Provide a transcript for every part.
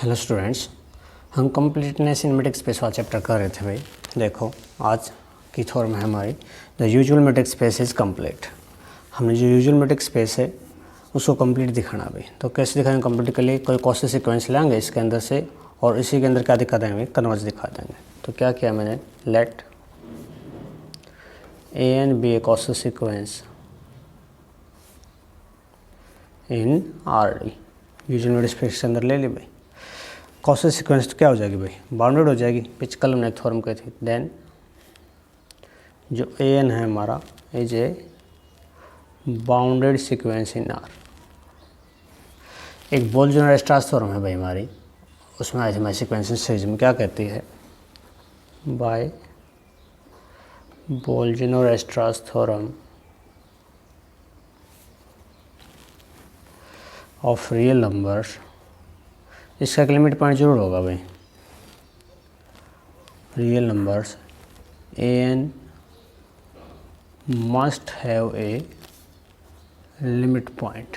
Hello students, हम completeness इन matrix space वाला chapter कर रहे थे भाई। देखो आज की थोर में हमारी the usual metric space is complete. हमने जो यूजुअल मैट्रिक्स स्पेस है उसको कंप्लीट दिखाना भाई। तो कैसे दिखाएंगे कंप्लीट के लिए? कोई कॉस्ट सीक्वेंस लेंगे इसके अंदर से और इसी के अंदर क्या दिखा देंगे? कन्वर्ज दिखा देंगे। तो क्या किया मैंने, let a n be a Cauchy sequence in R D. Usual metric space के अंदर ले ली भाई। कॉस्ट सीक्वेंस तो क्या हो जाएगी भाई? बाउंडेड हो जाएगी। पिछले कल हमने थ्योरम कही थी। देन जो ए एन है हमारा is a bounded sequence in are. एक बोल्जमैन-स्ट्रॉस थ्योरम है भाई हमारी, उसमें आई थी हमारी सीक्वेंशियल सीरीज में क्या कहती है? By Bolzano Weierstrass theorem of real numbers. इसका एक लिमिट पॉइंट जरूर होगा भाई। Real numbers a n must have a limit point.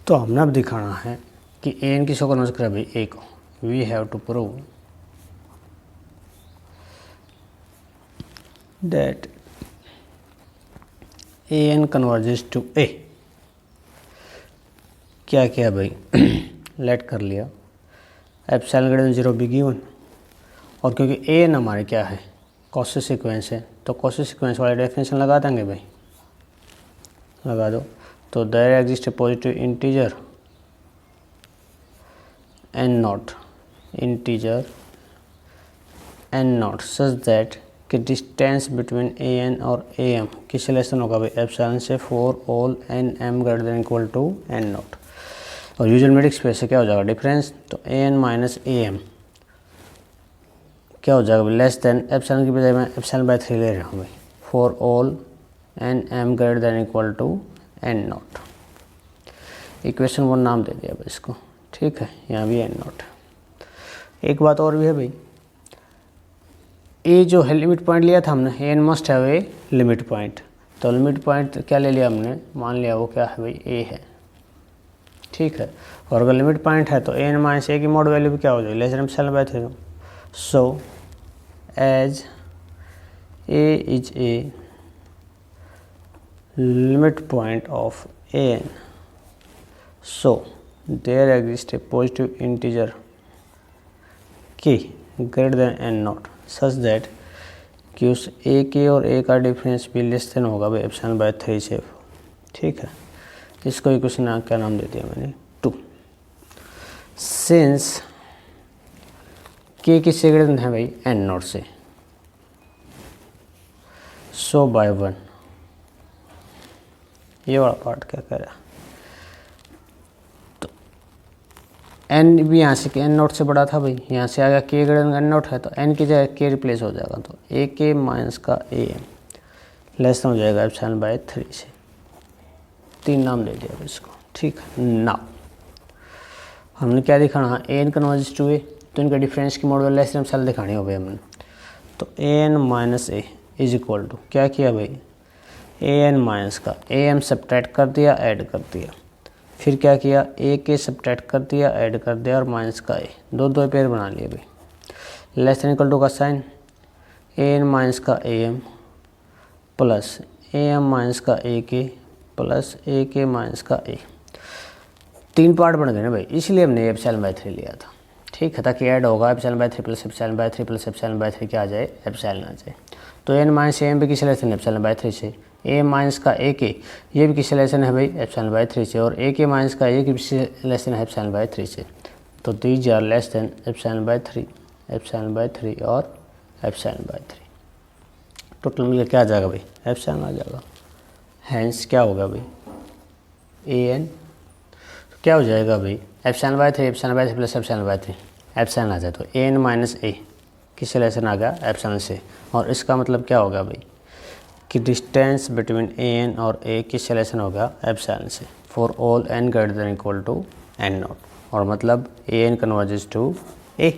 तो हमने अब दिखाना है कि ए एन किसको कन्वर्ज करे भाई? ए को। We have to prove that a n converges to a. क्या किया भाई? लेट कर लिया epsilon greater than 0 b given. और क्योंकि ए एन हमारे क्या है? कॉस्ट सीक्वेंस है, तो कॉस्ट सीक्वेंस वाले डेफिनेशन लगा देंगे भाई। लगा दो। तो there exist a positive integer n not such that कि डिस्टेंस बिटवीन ए एन और ए एम किस रिलेशन होगा भाई? एप्सिलॉन से for all n m greater than equal to n not. और यूजुअल मैट्रिक्स स्पेस से क्या हो जाएगा डिफरेंस? तो a n minus a m क्या हो जाएगा? लेस देन एप्सिलॉन की बजाय मैं एप्सिलॉन बाय 3 ले रहा हूँ भाई। For all n m greater than equal to n not. Equation 1 नाम दे दिया भाई इसको, ठीक है। यहाँ भी एन नॉट। एक बात और भी है भाई, ए जो है लिमिट पॉइंट लिया था हमने, a n must have a limit point. तो लिमिट पॉइंट क्या ले लिया हमने? मान लिया वो क्या है भाई? ए है, ठीक है। और अगर लिमिट पॉइंट है तो ए एन माइनस ए की मॉड वैल्यू भी क्या हो जाएगी? Less than epsilon by 3। So as a is a limit point of a n, so there exists a positive integer k greater than n naught such that कि उस a के और a का difference भी लेस देन होगा भाई epsilon by 3 से, ठीक है। इसको इक्वेशन क्या नाम दे दिया मैंने? 2। सिंस k किससे ग्रेटर देन है भाई? n नॉट से। सो बाय 1। ये वाला पार्ट क्या कह रहा है? तो n भी यहाँ से n नॉट से बड़ा था भाई, यहाँ से आ गया k greater than n not है तो n की जगह k रिप्लेस हो जाएगा। तो ए के माइनस का ए एम लेस हो जाएगा एप्सिलॉन बाय 3 से। 3 नाम दे दिया इसको, ठीक है। नाउ हमने क्या दिखाना है? ए एन कन्वर्जेस टू ए, तो इनका डिफरेंस की मॉड लेस देन एप्सिलॉन दिखानी हो भाई हमने। तो a n minus a is equal to क्या किया भाई? ए एन माइनस का ए एम सब्ट्रैक्ट कर दिया, ऐड कर दिया। फिर क्या किया? ए के सब्ट्रैक्ट कर दिया, ऐड कर दिया और माइनस का ए, दो पेयर बना लिए भाई। लेस देन इक्वल टू का साइन ए एन माइनस का a m plus a m minus का ए के प्लस ए के माइनस का ए। 3 पार्ट बन गए ना भाई, इसलिए हमने एप्सिलॉन बाय 3 लिया था, ठीक है। ताकि ऐड होगा epsilon by 3 plus epsilon by 3 plus epsilon by 3 क्या आ जाए? एप्सिलॉन आ जाए। तो एन माइनस ए एम भी किस रिलेशन? एप्सिलॉन बाय 3 से। ए माइनस का ए के ये भी किस रिलेशन है भाई? एप्सिलॉन बाय 3 से। और ए के माइनस का ए की भी रिलेशन है एप्सिलॉन बाय 3 से। तो these are less than epsilon by 3, epsilon by 3 और एप्सिलॉन बाय 3। टोटल मिलकर क्या आ जाएगा भाई? एप्सिलॉन आ जाएगा। हैंस क्या होगा भाई? ए एन क्या हो जाएगा भाई? Epsilon by 3 epsilon by 3 plus epsilon by 3 epsilon आ जाए। तो ए एन माइनस ए किस रिलेशन आ गया? एप्सिलॉन से। और इसका मतलब क्या होगा भाई? कि डिस्टेंस बिटवीन ए एन और ए किस रिलेशन होगा? एप्सिलॉन से। For all n greater than equal to n not. और मतलब a n converges to a.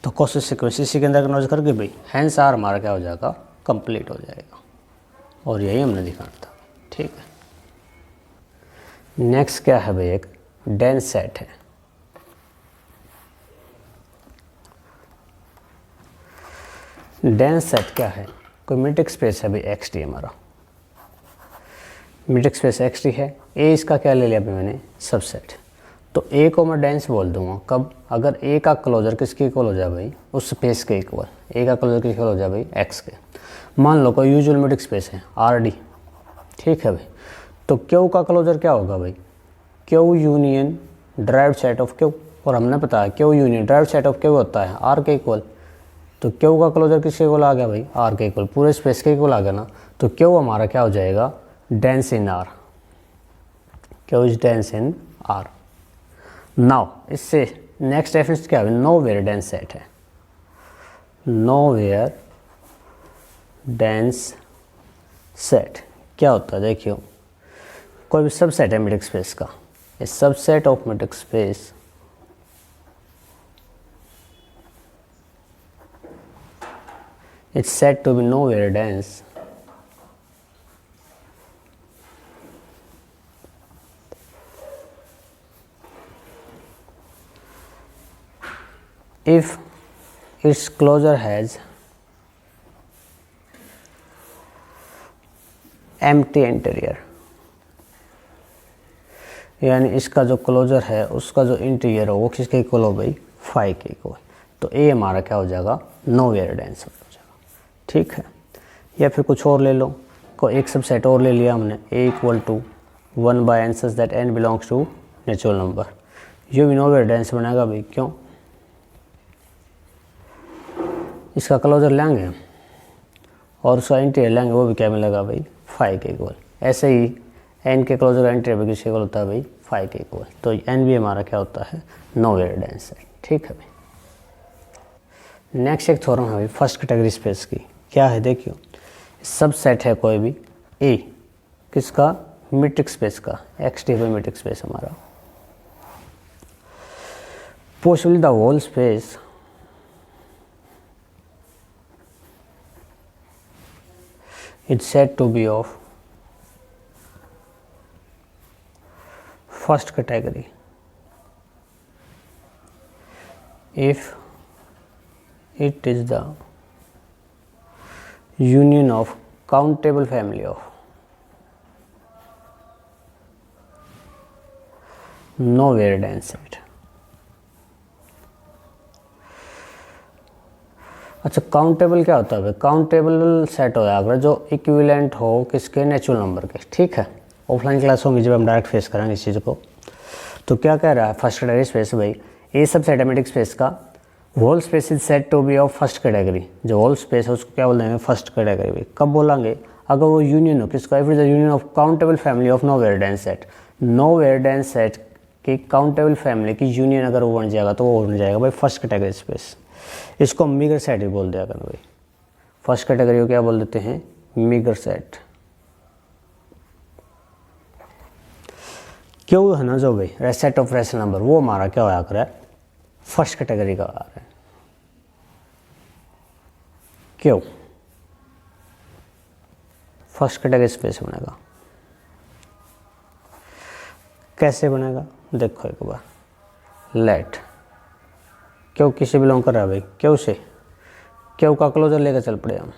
तो कॉस्ट सीक्वेंस इसी के अंदर कन्वर्ज करके भाई हैंस आर हमारा क्या हो जाएगा? कंप्लीट हो जाएगा। और यही हमने दिखाना था, ठीक है। नेक्स्ट क्या है भाई? एक डेंस सेट है। डेंस सेट क्या है? कोई मीट्रिक स्पेस है भाई एक्स टी हमारा, मीट्रिक स्पेस एक्स टी है। ए इसका क्या ले लिया अभी मैंने? सबसेट। तो ए को मैं डेंस बोल दूंगा कब? अगर ए का क्लोजर किसके इक्वल हो जाए भाई? उस स्पेस के इक्वल। ए का क्लोजर किसके इक्वल हो जाए भाई? एक्स के। मान लो कोई यूजुअल मीट्रिक स्पेस है आर डी, ठीक है भाई। तो क्यू का क्लोजर क्या होगा भाई? Q union derived set of Q, और हमने पता है Q union derived set of Q होता है आर के इक्वल। तो क्यू का क्लोजर किसके इक्वल आ गया भाई? आर के इक्वल, पूरे स्पेस के इक्वल आ गया ना। तो क्यू हमारा क्या हो जाएगा? Dense in are. Q is dense in are. Now इससे नेक्स्ट डेफिनेशन क्या है? नो वेयर डेंस सेट है। नो वेयर डेंस सेट क्या होता है? देखियो, कोई भी सबसेट है मीट्रिक स्पेस का, a subset of metric space it's said to be nowhere dense if its closure has empty interior, यानी इसका जो क्लोजर है उसका जो इंटीरियर हो वो किसके इक्वल हो भाई? फाइव के इक्वल। तो ए हमारा क्या हो जाएगा? नोवेयर डेंस हो जाएगा, ठीक है। या फिर कुछ और ले लो, को एक सबसेट और ले लिया हमने, a equal to 1 by n such that n belongs to natural number. ये भी नोवेयर डेंस बनेगा भाई, क्यों? इसका क्लोजर लेंगे और उसका इंटीरियर लेंगे, वो भी क्या मिलेगा भाई? 5 के इक्वल। ऐसे ही एन के क्लोजर का इंटीरियर भी किसके इक्वल होता है भाई? 5 के इक्वल। तो एन भी हमारा क्या होता है? नोवेयर डेंस है, ठीक है भाई। नेक्स्ट एक थ्योरम है भाई फर्स्ट कैटेगरी स्पेस की। क्या है? देखियो, सबसेट है कोई भी ए, किसका? मीट्रिक स्पेस का, X T by metric space हमारा। Possibly the whole space is said to be of first category if it is the union of countable family of nowhere dense set। अच्छा, countable क्या होता है भाई? Countable set हो जाएगा जो equivalent हो किसके? नेचुरल नंबर के, ठीक है। ऑफलाइन क्लास होंगी जब हम डायरेक्ट फेस करेंगे इस चीज़ को। तो क्या कह रहा है फर्स्ट कैटेगरी स्पेस भाई? ए सब सेटेमेटिक स्पेस का whole space is said to be of first category. जो होल स्पेस है उसको क्या बोल देंगे? फर्स्ट कैटेगरी भाई। कब बोलेंगे? अगर वो यूनियन हो किसका? If is the union of countable family of nowhere dense set. Nowhere dense set की काउंटेबल फैमिली की यूनियन अगर वो बन जाएगा तो वो बन जाएगा भाई फर्स्ट कैटेगरी स्पेस। इसको मीगर सेट भी बोल दिया करना भाई। फर्स्ट कैटेगरी को क्या बोल देते हैं? Meagre set. क्यों है ना जो भाई सेट ऑफ रेशनल नंबर, वो हमारा क्या होया कर रहा है? फर्स्ट कैटेगरी का आ रहा है। क्यों? फर्स्ट कैटेगरी स्पेस बनेगा। कैसे बनेगा? देखो एक बार, लेट क्यों किसे बिलोंग कर रहा है भाई? क्यों से। क्यों का क्लोजर लेकर चल पड़े हम।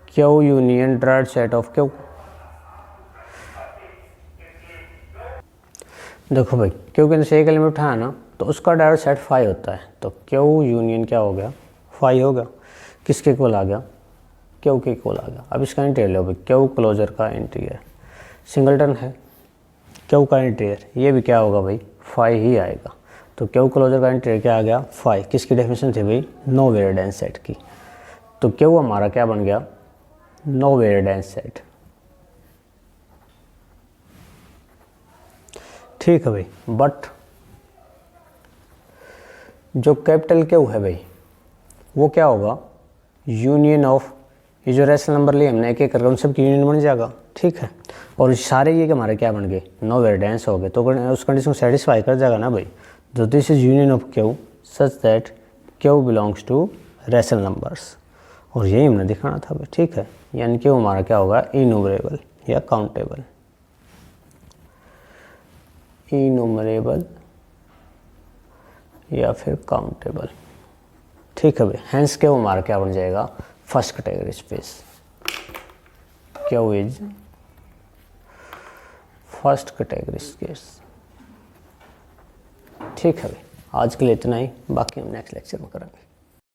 क्यों यूनियन ड्राइव्ड सेट ऑफ क्यों। देखो भाई, क्यों के अंदर से एक एलिमेंट उठाया ना तो उसका ड्राइव्ड सेट 5 होता है। तो क्यों यूनियन क्या हो गया? 5 हो गया। किसके इक्वल आ गया? क्यों के इक्वल आ गया। अब इसका इंटीरियर लो भाई, क्यों क्लोजर का इंटीरियर सिंगलटन है, क्यों का इंटीरियर ये भी क्या होगा भाई? 5 ही आएगा। तो क्यों क्लोजर का इंटीरियर क्या आ गया? 5। किसकी डेफिनेशन थी भाई? नोवेयर डेंस सेट की। तो क्यों हमारा क्या बन गया? नोवेयर डेंस सेट, ठीक है भाई। बट जो कैपिटल क्यू है भाई वो क्या होगा? यूनियन ऑफ ये जो रेशनल नंबर लिए हमने एक एक करके उन सब की यूनियन बन जाएगा, ठीक है। और सारे ये हमारे क्या बन गए? नोवेयर डेंस हो गए। तो उस कंडीशन को सेटिस्फाई कर जाएगा ना भाई। तो this is union of q such that q belongs to rational numbers. और यही हमने दिखाना था भाई, ठीक है। यानी क्यू हमारा क्या होगा? इन्यूमरेबल या काउंटेबल। इनूमरेबल या फिर काउंटेबल। ठीक है भाई, हैंस के वो मार क्या बन जाएगा, first category space, Q is first category space. ठीक है भाई, आज के लिए इतना ही, बाकी हम नेक्स्ट लेक्चर में करेंगे।